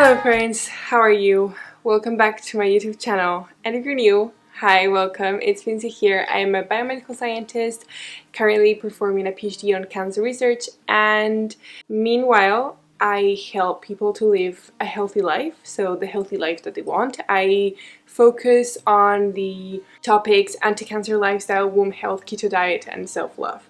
Hello friends, how are you? Welcome back to my YouTube channel, and if you're new, hi, welcome, it's Finzi here. I am a biomedical scientist currently performing a PhD on cancer research, and meanwhile I help people to live a healthy life, so the healthy life that they want. I focus on the topics anti-cancer lifestyle, womb health, keto diet, and self-love.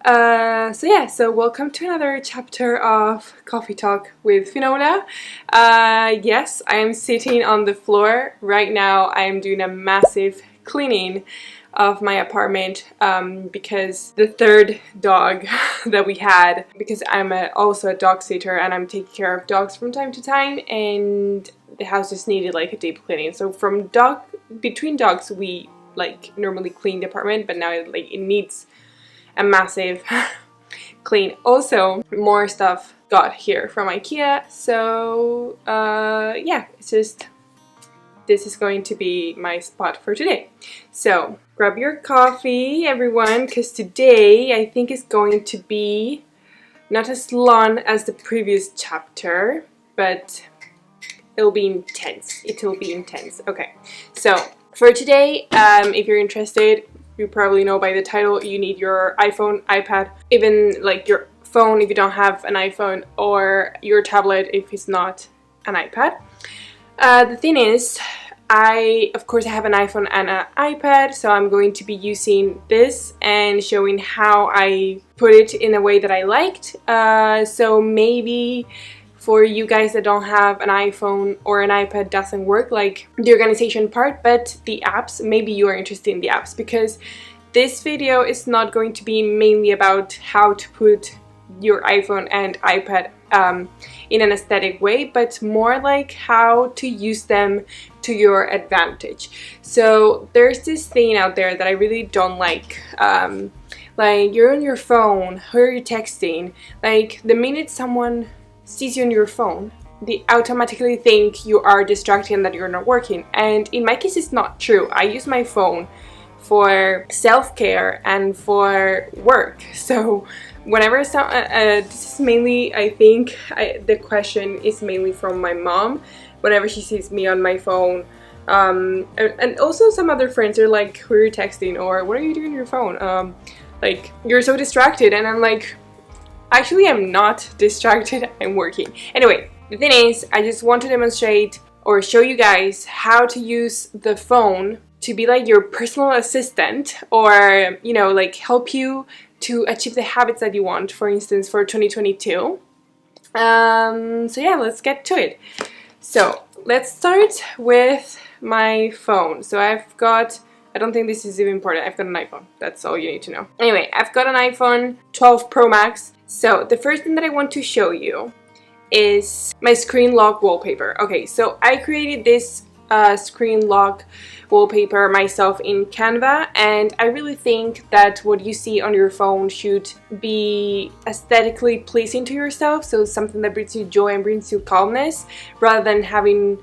So welcome to another chapter of Coffee Talk with Finoula. Yes, I am sitting on the floor right now. I am doing a massive cleaning of my apartment because the third dog that we had, because I'm also a dog sitter and I'm taking care of dogs from time to time, and the house just needed like a deep cleaning. So between dogs we like normally clean the apartment, but now it needs a massive clean. Also, more stuff got here from IKEA, so yeah, it's just, this is going to be my spot for today. So grab your coffee, everyone, because today I think is going to be not as long as the previous chapter, but it'll be intense. Okay, so for today, if you're interested, you probably know by the title, you need your iPhone, iPad, even like your phone if you don't have an iPhone, or your tablet if it's not an iPad. The thing is, of course I have an iPhone and an iPad, so I'm going to be using this and showing how I put it in a way that I liked. So maybe for you guys that don't have an iPhone or an iPad, doesn't work like the organization part, but the apps, maybe you are interested in the apps, because this video is not going to be mainly about how to put your iPhone and iPad in an aesthetic way, but more like how to use them to your advantage. So there's this thing out there that I really don't like you're on your phone, who are you texting? Like the minute someone sees you on your phone, they automatically think you are distracted and that you're not working. And in my case, it's not true. I use my phone for self-care and for work. So whenever this is mainly, I think the question is mainly from my mom. Whenever she sees me on my phone, and also some other friends are like, who are you texting, or what are you doing on your phone? Like, you're so distracted. And I'm like, actually, I'm not distracted, I'm working. Anyway, the thing is, I just want to demonstrate or show you guys how to use the phone to be like your personal assistant, or, you know, like help you to achieve the habits that you want, for instance, for 2022. So yeah, let's get to it. So let's start with my phone. So I've got, I don't think this is even important, I've got an iPhone. That's all you need to know. Anyway, I've got an iPhone 12 Pro Max. So the first thing that I want to show you is my screen lock wallpaper. Okay, so I created this screen lock wallpaper myself in Canva, and I really think that what you see on your phone should be aesthetically pleasing to yourself, so something that brings you joy and brings you calmness, rather than having,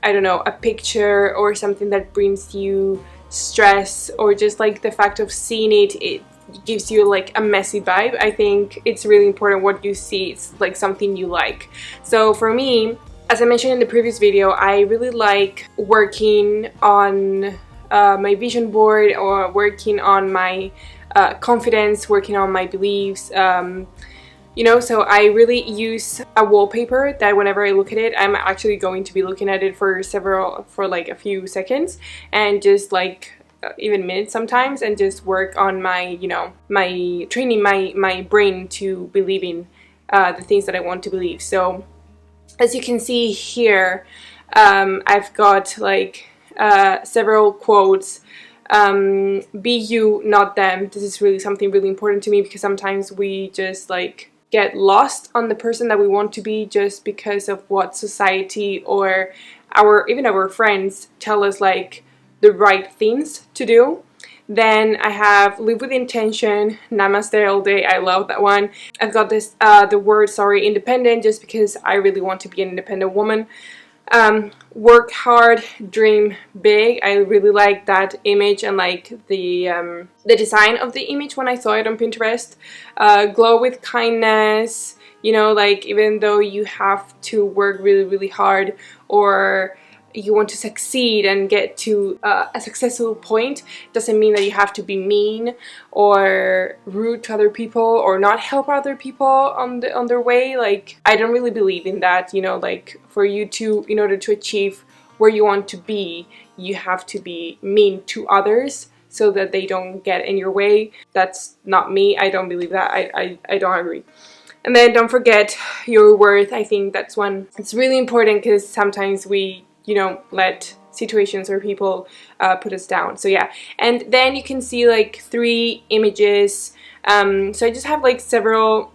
I don't know, a picture or something that brings you stress, or just like the fact of seeing it gives you like a messy vibe. I think it's really important what you see, it's like something you like. So for me, as I mentioned in the previous video, I really like working on my vision board, or working on my confidence, working on my beliefs, you know, so I really use a wallpaper that whenever I look at it, I'm actually going to be looking at it for like a few seconds, and just like even minutes sometimes, and just work on my, you know, training my brain to believing the things that I want to believe. So as you can see here, I've got like several quotes. Be you, not them. This is really something really important to me, because sometimes we just like get lost on the person that we want to be just because of what society or even our friends tell us like the right things to do. Then I have live with intention, namaste all day, I love that one. I've got this the word, sorry, independent, just because I really want to be an independent woman. Work hard, dream big. I really like that image, and like the design of the image when I saw it on Pinterest. Glow with kindness, you know, like even though you have to work really, really hard, or you want to succeed and get to a successful point, doesn't mean that you have to be mean or rude to other people or not help other people on their way. Like, I don't really believe in that, you know, like for you to, in order to achieve where you want to be, you have to be mean to others so that they don't get in your way. That's not me. I don't believe that. I don't agree. And then don't forget your worth. I think that's one. It's really important because sometimes we, you know, let situations or people put us down. So yeah, and then you can see like 3 images. So I just have like several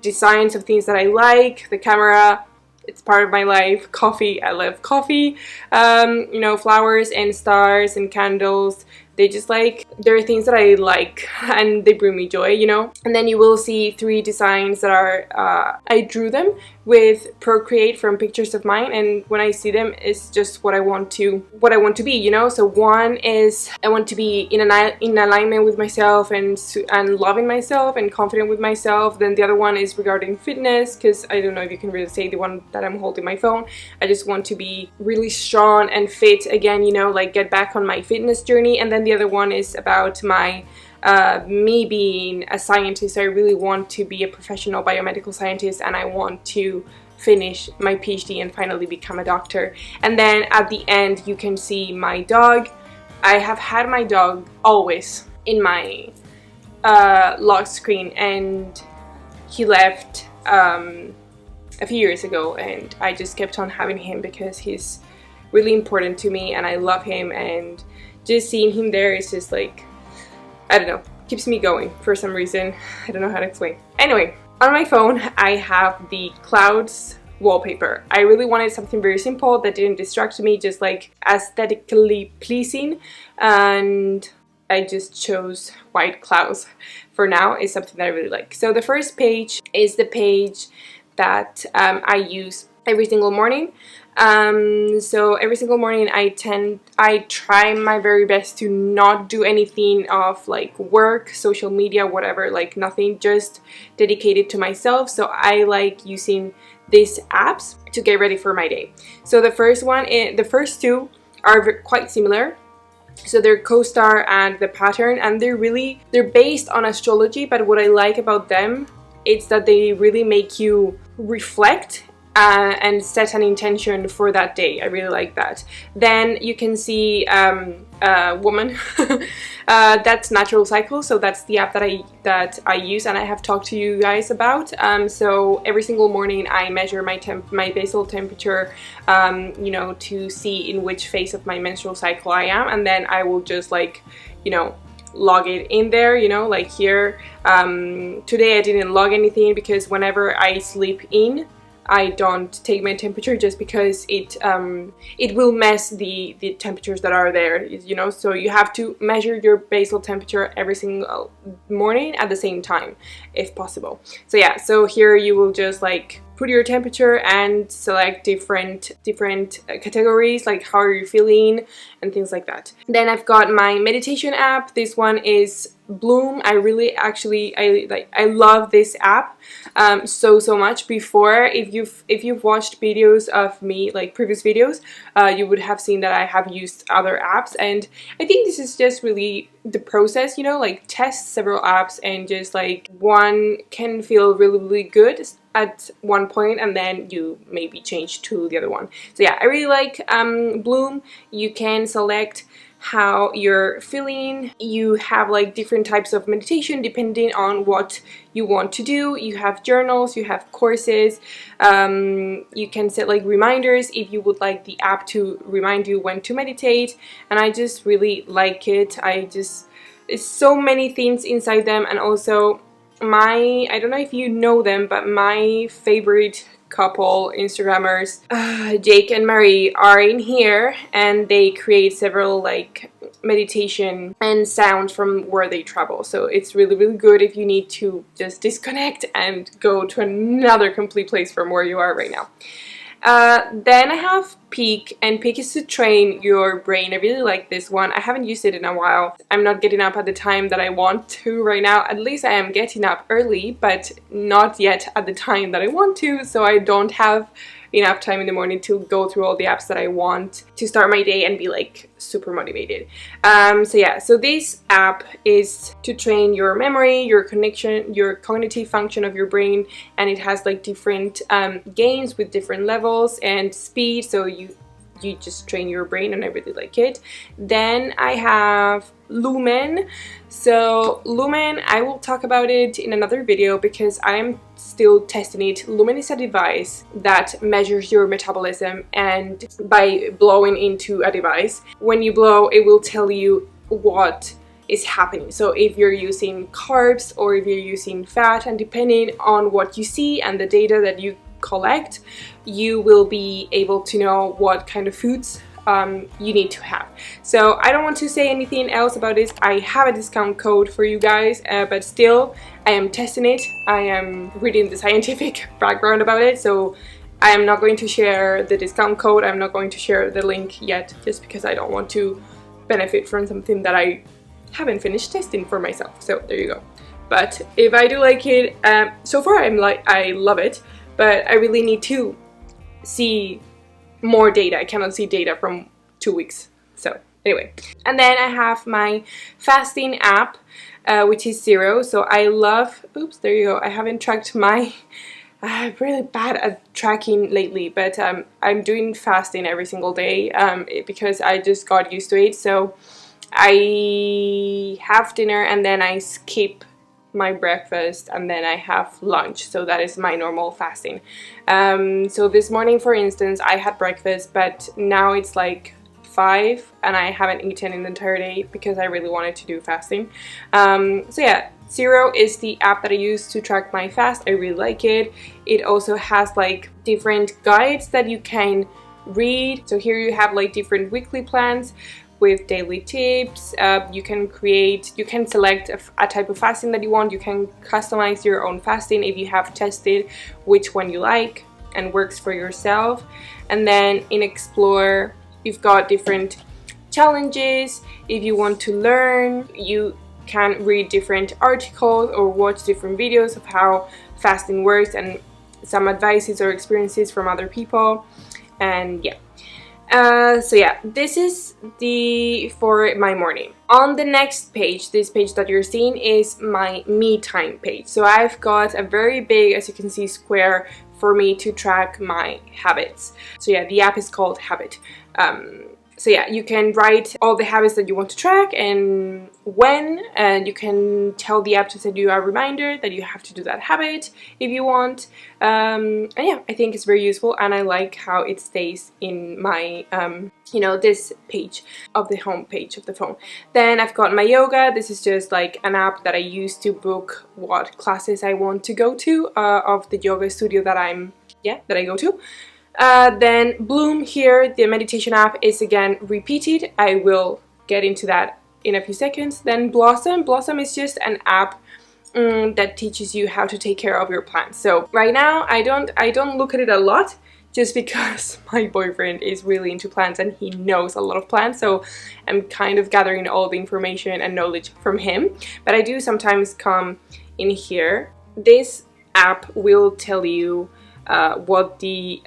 designs of things that I like. The camera, it's part of my life. Coffee, I love coffee. You know, flowers and stars and candles. They just like, there are things that I like and they bring me joy, you know. And then you will see 3 designs that are, I drew them with Procreate from pictures of mine, and when I see them, it's just what I want to be, you know. So one is I want to be in alignment with myself and loving myself and confident with myself. Then the other one is regarding fitness, because I don't know if you can really say the one that I'm holding my phone. I just want to be really strong and fit again, you know, like get back on my fitness journey. And then the other one is about my me being a scientist. I really want to be a professional biomedical scientist, and I want to finish my PhD and finally become a doctor. And then at the end you can see my dog. I have had my dog always in my lock screen, and he left a few years ago, and I just kept on having him because he's really important to me and I love him, and just seeing him there is just like, I don't know, keeps me going for some reason. I don't know how to explain. Anyway, on my phone I have the clouds wallpaper. I really wanted something very simple that didn't distract me, just like aesthetically pleasing, and I just chose white clouds for now. It's something that I really like. So the first page is the page that I use every single morning. So every single morning I try my very best to not do anything of like work, social media, whatever, like nothing, just dedicated to myself. So I like using these apps to get ready for my day. So the first 2 are quite similar. So they're CoStar and the Pattern, and they're based on astrology, but what I like about them is that they really make you reflect and set an intention for that day. I really like that. Then you can see woman. That's Natural Cycle. So that's the app that I use and I have talked to you guys about. So every single morning I measure my basal temperature, you know, to see in which phase of my menstrual cycle I am, and then I will just like, you know, log it in there, you know, like here. Today I didn't log anything because whenever I sleep in, I don't take my temperature, just because it will mess the temperatures that are there, you know. So you have to measure your basal temperature every single morning at the same time if possible. So yeah, so here you will just like put your temperature and select different categories, like how are you feeling and things like that. Then I've got my meditation app. This one is Bloom. I love this app so much. Before, if you've watched videos of me, like previous videos, you would have seen that I have used other apps, and I think this is just really the process, you know, like test several apps, and just like one can feel really good at one point and then you maybe change to the other one. So yeah, I really like Bloom. You can select how you're feeling. You have like different types of meditation depending on what you want to do. You have journals, you have courses. You can set like reminders if you would like the app to remind you when to meditate, and I just really like it. It's so many things inside them. And also I don't know if you know them, but my favorite couple Instagrammers, Jake and Marie, are in here, and they create several like meditation and sounds from where they travel. So it's really good if you need to just disconnect and go to another complete place from where you are right now. Then I have Peak, and Peak is to train your brain. I really like this one. I haven't used it in a while. I'm not getting up at the time that I want to right now. At least I am getting up early, but not yet at the time that I want to, so I don't have enough time in the morning to go through all the apps that I want to start my day and be like super motivated. So yeah, so this app is to train your memory, your connection, your cognitive function of your brain, and it has like different games with different levels and speed, so you just train your brain, and I really like it. Then I have Lumen. So Lumen, I will talk about it in another video because I am still testing it. Lumen is a device that measures your metabolism, and by blowing into a device, when you blow, it will tell you what is happening. So if you're using carbs or if you're using fat, and depending on what you see and the data that you collect, you will be able to know what kind of foods you need to have. So I don't want to say anything else about this. I have a discount code for you guys, but still I am testing it. I am reading the scientific background about it, so I am not going to share the discount code. I'm not going to share the link yet, just because I don't want to benefit from something that I haven't finished testing for myself. So there you go. But if I do like it, so far I love it, but I really need to see more data. I cannot see data from 2 weeks. So anyway, and then I have my fasting app, which is Zero. So I love, oops, there you go. I haven't tracked my, I'm really bad at tracking lately, but I'm doing fasting every single day because I just got used to it. So I have dinner and then I skip my breakfast and then I have lunch. So that is my normal fasting. So this morning, for instance, I had breakfast, but now it's like 5 and I haven't eaten in the entire day because I really wanted to do fasting. So yeah, Zero is the app that I use to track my fast. I really like it. It also has like different guides that you can read. So here you have like different weekly plans with daily tips. You can select a type of fasting that you want. You can customize your own fasting if you have tested which one you like and works for yourself. And then in Explore, you've got different challenges. If you want to learn, you can read different articles or watch different videos of how fasting works and some advices or experiences from other people. And yeah. So yeah, this is for my morning. On the next page, this page that you're seeing is my me time page. So I've got a very big, as you can see, square for me to track my habits. So yeah, the app is called Habit. So yeah, you can write all the habits that you want to track and when, and you can tell the app to send you a reminder that you have to do that habit if you want. And yeah, I think it's very useful, and I like how it stays in my, this page of the home page of the phone. Then I've got my yoga. This is just like an app that I use to book what classes I want to go to of the yoga studio that I go to. Then Bloom here, the meditation app, is again repeated. I will get into that in a few seconds. Then Blossom. Blossom is just an app that teaches you how to take care of your plants. So right now I don't look at it a lot, just because my boyfriend is really into plants and he knows a lot of plants, so I'm kind of gathering all the information and knowledge from him. But I do sometimes come in here. This app will tell you what the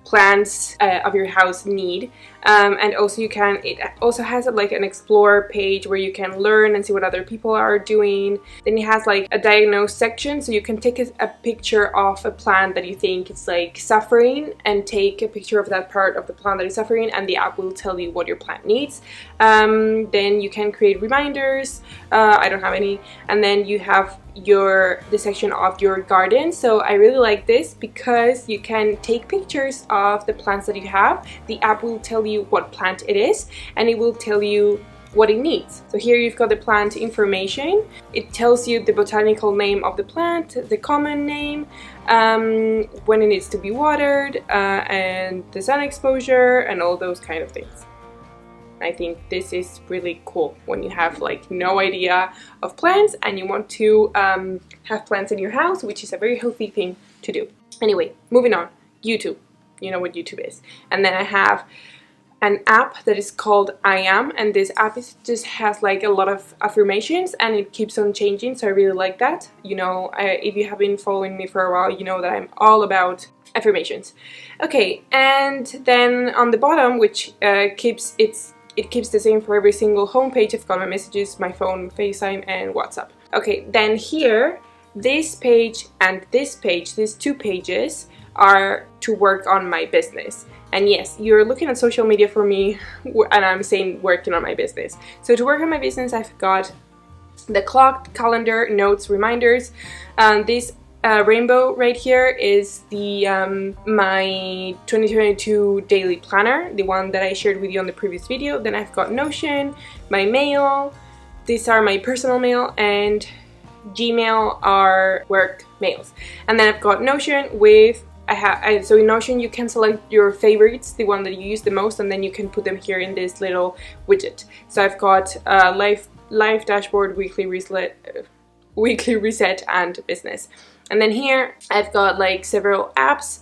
plants of your house need, and also it also has like an explore page where you can learn and see what other people are doing. Then it has like a diagnose section, so you can take a picture of a plant that you think is like suffering and take a picture of that part of the plant that is suffering, and the app will tell you what your plant needs. Then you can create reminders. I don't have any. And then you have the section of your garden. So I really like this because you can take pictures of the plants that you have. The app will tell you what plant it is, and it will tell you what it needs. So here you've got the plant information. It tells you the botanical name of the plant, the common name, when it needs to be watered, and the sun exposure, and all those kind of things. I think this is really cool when you have like no idea of plants and you want to have plants in your house, which is a very healthy thing to do. Anyway, moving on. YouTube. you know what YouTube is. And then I have an app that is called I Am, and this app just has like a lot of affirmations and it keeps on changing, so I really like that. You know, if you have been following me for a while, you know that I'm all about affirmations. Okay, and then on the bottom, which it keeps the same for every single homepage, I've got my messages, my phone, FaceTime, and WhatsApp. Okay, then here, this page and this page, these two pages are to work on my business. And yes, you're looking at social media for me, and I'm saying working on my business. So to work on my business, I've got the clock, calendar, notes, reminders. This rainbow right here is the my 2022 daily planner, the one that I shared with you on the previous video. Then I've got Notion, my mail. These are my personal mail, and Gmail are work mails. And then I've got Notion with so in Notion you can select your favorites, the one that you use the most, and then you can put them here in this little widget. So I've got live dashboard, weekly reset, and business. And then here I've got like several apps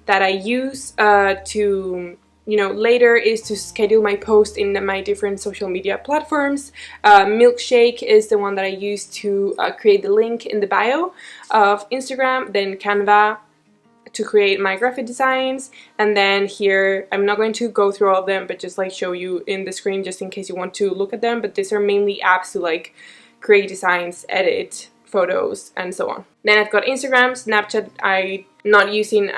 that I use to, you know, later is to schedule my post in my different social media platforms. Milkshake is the one that I use to create the link in the bio of Instagram. Then Canva to create my graphic designs, and then here I'm not going to go through all of them, but just like show you in the screen just in case you want to look at them. But these are mainly apps to like create designs, edit photos, and so on. Then I've got Instagram, Snapchat I'm not using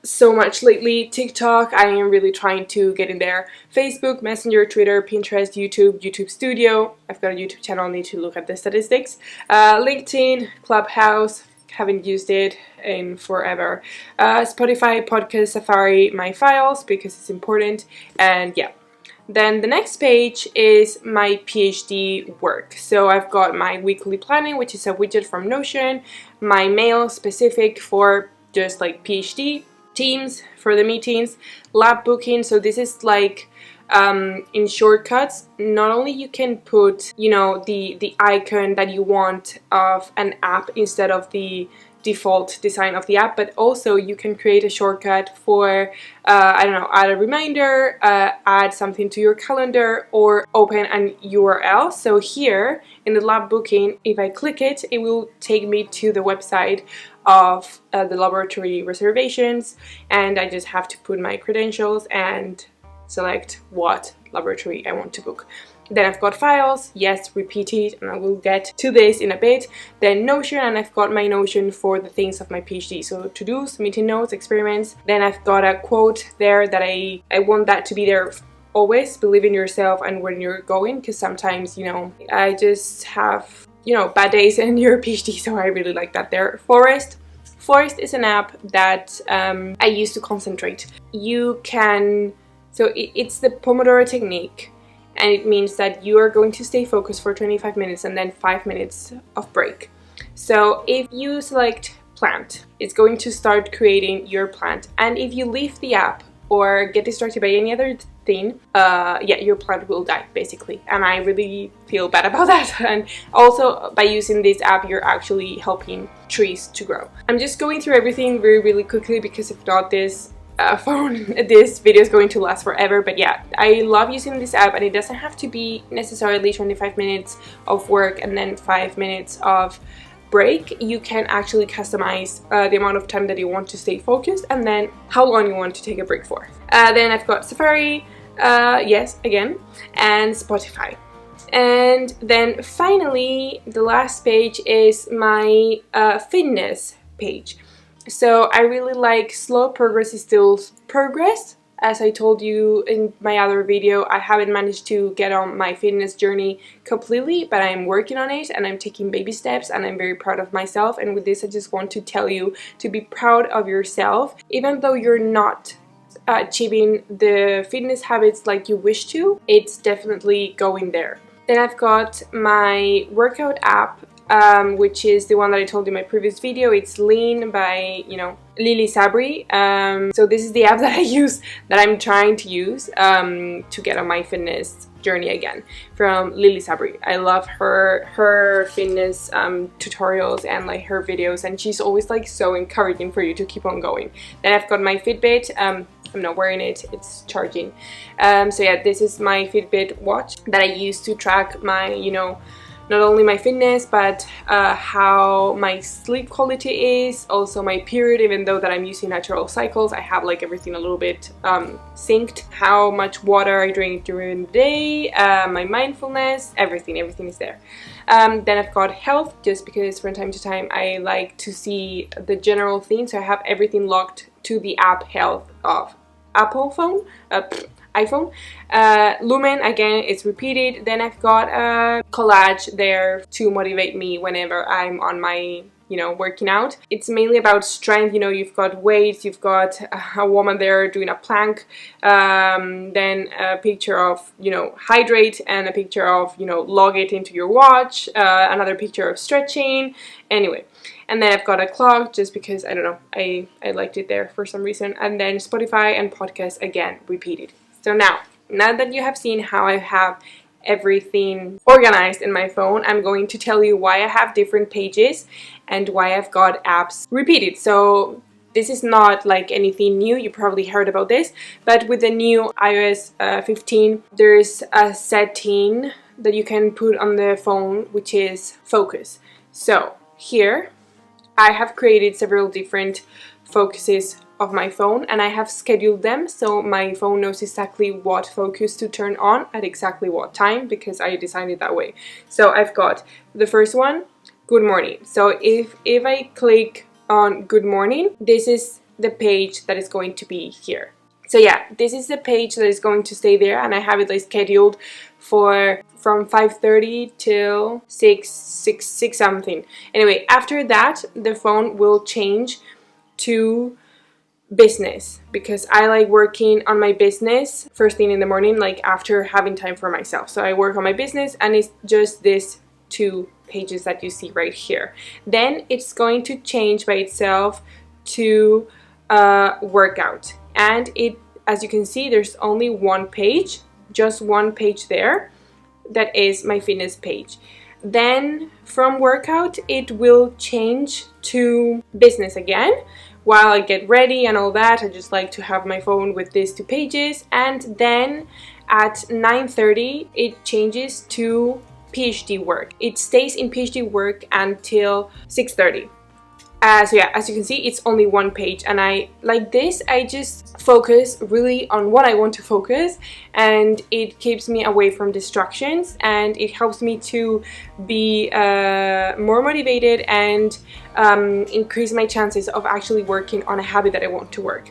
so much lately. TikTok I am really trying to get in there. Facebook, Messenger, Twitter, Pinterest, YouTube Studio. I've got a YouTube channel, I need to look at the statistics. LinkedIn, Clubhouse, haven't used it in forever. Spotify, podcast, Safari, my files because it's important, and yeah. Then the next page is my PhD work. So I've got my weekly planning, which is a widget from Notion, my mail specific for just like PhD, Teams for the meetings, lab booking. So this is like in shortcuts, not only you can put, you know, the icon that you want of an app instead of the default design of the app, but also you can create a shortcut for I don't know, add a reminder, add something to your calendar, or open an URL. So here in the lab booking, if I click it, it will take me to the website of the laboratory reservations, and I just have to put my credentials and select what laboratory I want to book. Then I've got files, yes, repeated, and I will get to this in a bit. Then Notion, and I've got my Notion for the things of my PhD. So to-dos, meeting notes, experiments. Then I've got a quote there that I want that to be there always. Believe in yourself and when you're going, because sometimes, you know, I just have, you know, bad days in your PhD, so I really like that there. Forest is an app that I use to concentrate. You can, so it's the Pomodoro technique. And it means that you are going to stay focused for 25 minutes and then 5 minutes of break. So if you select plant, it's going to start creating your plant. And if you leave the app or get distracted by any other thing, yeah, your plant will die basically. And I really feel bad about that. And also by using this app, you're actually helping trees to grow. I'm just going through everything really quickly because if not, this video is going to last forever. But yeah, I love using this app, and it doesn't have to be necessarily 25 minutes of work and then 5 minutes of break. You can actually customize the amount of time that you want to stay focused and then how long you want to take a break for. Then I've got Safari, yes, again, and Spotify. And then finally, the last page is my fitness page. So I really like slow progress is still progress. As I told you in my other video, I haven't managed to get on my fitness journey completely, but I'm working on it and I'm taking baby steps, and I'm very proud of myself. And with this, I just want to tell you to be proud of yourself, even though you're not achieving the fitness habits like you wish to. It's definitely going there. Then I've got my workout app, which is the one that I told you in my previous video. It's Lean by, you know, Lily Sabri. So this is the app that I use, that I'm trying to use to get on my fitness journey again, from Lily Sabri. I love her fitness tutorials and like her videos, and she's always like so encouraging for you to keep on going. Then I've got my Fitbit. I'm not wearing it, it's charging. So yeah, this is my Fitbit watch that I use to track my, you know, not only my fitness, but how my sleep quality is, also my period, even though that I'm using natural cycles, I have like everything a little bit synced, how much water I drink during the day, my mindfulness, everything is there. Then I've got health, just because from time to time I like to see the general theme, so I have everything locked to the app health of Apple phone, iPhone. Lumen, again, it's repeated. Then I've got a collage there to motivate me whenever I'm on my, you know, working out. It's mainly about strength. You know, you've got weights, you've got a woman there doing a plank, then a picture of, you know, hydrate, and a picture of, you know, log it into your watch, another picture of stretching. Anyway, and then I've got a clock, just because, I don't know, I liked it there for some reason. And then Spotify and podcast, again, repeated. So now that you have seen how I have everything organized in my phone, I'm going to tell you why I have different pages and why I've got apps repeated. So this is not like anything new, you probably heard about this, but with the new iOS 15, there's a setting that you can put on the phone, which is focus. So here I have created several different focuses of my phone, and I have scheduled them so my phone knows exactly what focus to turn on at exactly what time, because I designed it that way. So I've got the first one, good morning. So if I click on good morning, this is the page that is going to be here. So yeah, this is the page that is going to stay there, and I have it like scheduled for from 5:30 till 6 something. Anyway, after that the phone will change to business, because I like working on my business first thing in the morning, like after having time for myself. So I work on my business, and it's just these two pages that you see right here. Then it's going to change by itself to workout, and it, as you can see, there's only one page, just one page there, that is my fitness page. Then from workout it will change to business again. While I get ready and all that, I just like to have my phone with these two pages, and then at 9:30 it changes to PhD work. It stays in PhD work until 6:30. So yeah, as you can see, it's only one page, and I like this. I just focus really on what I want to focus, and it keeps me away from distractions, and it helps me to be more motivated and increase my chances of actually working on a habit that I want to work.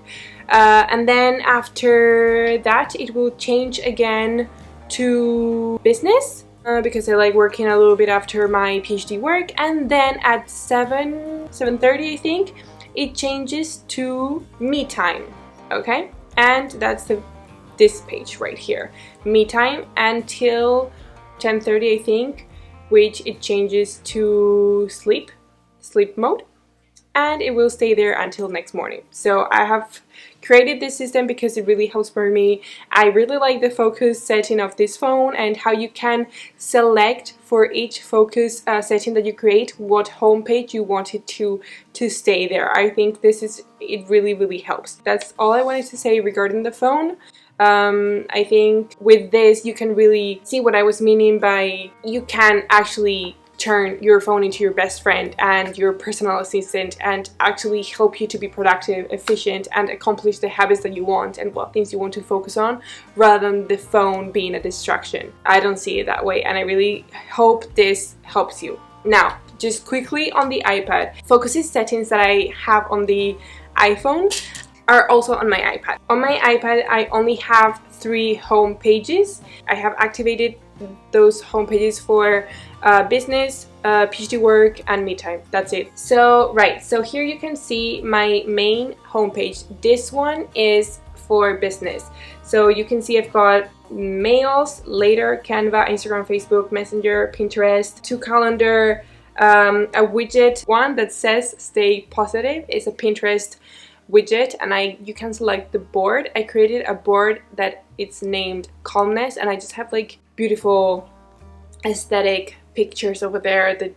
And then after that, it will change again to business. Because I like working a little bit after my PhD work, and then at 7:30 I think it changes to me time. Okay, and that's this page right here, me time, until 10:30 I think, which it changes to sleep mode, and it will stay there until next morning. So I have created this system because it really helps for me. I really like the focus setting of this phone, and how you can select for each focus setting that you create what homepage you want it to stay there. I think it really helps. That's all I wanted to say regarding the phone. I think with this you can really see what I was meaning by you can actually turn your phone into your best friend and your personal assistant, and actually help you to be productive, efficient, and accomplish the habits that you want and what things you want to focus on, rather than the phone being a distraction. I don't see it that way, and I really hope this helps you. Now, just quickly on the iPad, focuses settings that I have on the iPhone are also on my iPad. On my iPad, I only have 3 home pages. I have activated those home pages for business, PhD work, and me time. That's it. So here you can see my main homepage. This one is for business. So you can see I've got mails, later, Canva, Instagram, Facebook, Messenger, Pinterest, to calendar, a widget, one that says stay positive. It's a Pinterest widget, and you can select the board. I created a board that it's named calmness, and I just have like beautiful aesthetic pictures over there that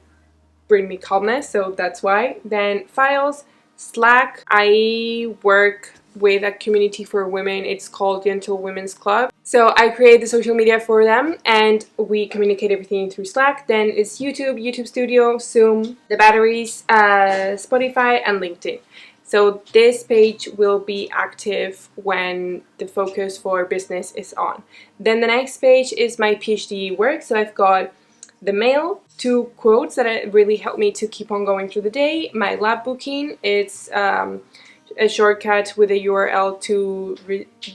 bring me calmness, so that's why. Then files, Slack, I work with a community for women. It's called Gentle Women's Club. So I create the social media for them and we communicate everything through Slack. Then it's YouTube, YouTube Studio, Zoom, the batteries, Spotify and LinkedIn. So this page will be active when the focus for business is on. Then the next page is my PhD work. So I've got the mail, 2 quotes that really help me to keep on going through the day, my lab booking, it's a shortcut with a URL to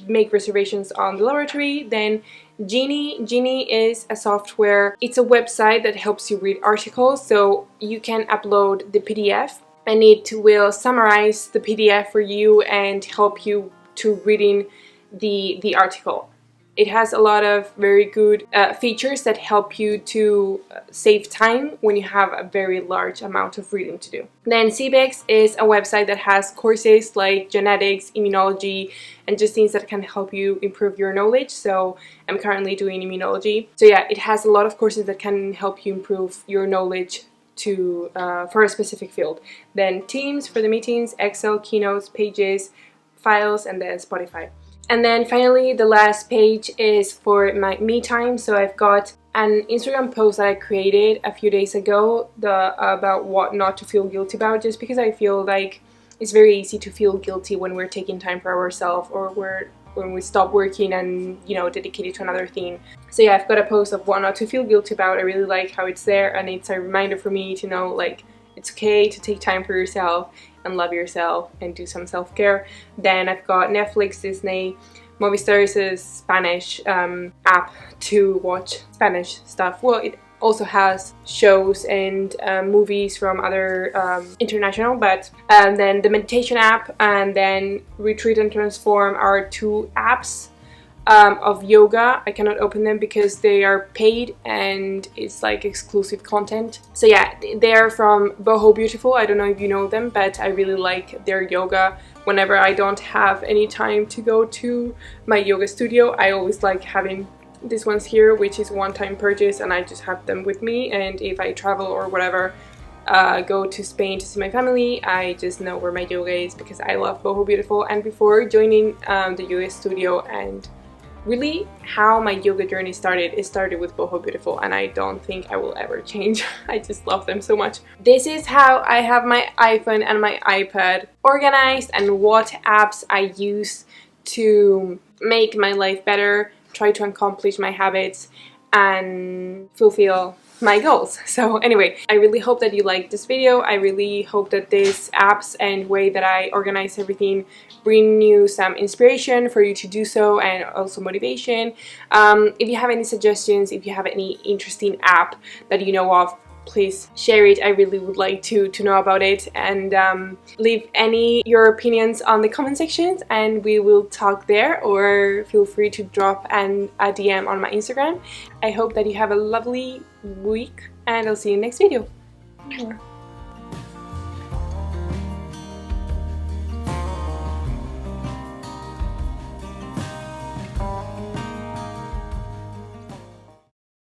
make reservations on the laboratory. Then Genie is a software, it's a website that helps you read articles, so you can upload the PDF and it will summarize the PDF for you and help you to reading the article. It has a lot of very good features that help you to save time when you have a very large amount of reading to do. Then CBEX is a website that has courses like genetics, immunology, and just things that can help you improve your knowledge. So I'm currently doing immunology. So yeah, it has a lot of courses that can help you improve your knowledge to for a specific field. Then Teams for the meetings, Excel, Keynotes, Pages, Files, and then Spotify. And then finally, the last page is for my me time. So I've got an Instagram post that I created a few days ago about what not to feel guilty about, just because I feel like it's very easy to feel guilty when we're taking time for ourselves or when we stop working and, you know, dedicate it to another thing. So yeah, I've got a post of what not to feel guilty about. I really like how it's there, and it's a reminder for me to know, like, it's okay to take time for yourself and love yourself and do some self-care. Then I've got Netflix, Disney, Movistar is a Spanish app to watch Spanish stuff. Well, it also has shows and movies from other international, but then the meditation app and then Retreat and Transform are 2 apps of yoga. I cannot open them because they are paid and it's like exclusive content. So yeah, they are from Boho Beautiful. I don't know if you know them, but I really like their yoga. Whenever I don't have any time to go to my yoga studio, I always like having these ones here, which is one-time purchase, and I just have them with me. And if I travel or whatever, go to Spain to see my family, I just know where my yoga is because I love Boho Beautiful. And before joining the yoga studio and really how my yoga journey started, it started with Boho Beautiful, and I don't think I will ever change. I just love them so much. This is how I have my iPhone and my iPad organized and what apps I use to make my life better, try to accomplish my habits and fulfill my goals. So anyway, I really hope that you liked this video. I really hope that these apps and way that I organize everything bring you some inspiration for you to do so, and also motivation. If you have any suggestions, if you have any interesting app that you know of, please share it. I really would like to know about it, and leave your opinions on the comment sections and we will talk there, or feel free to drop a DM on my Instagram. I hope that you have a lovely week and I'll see you in the next video.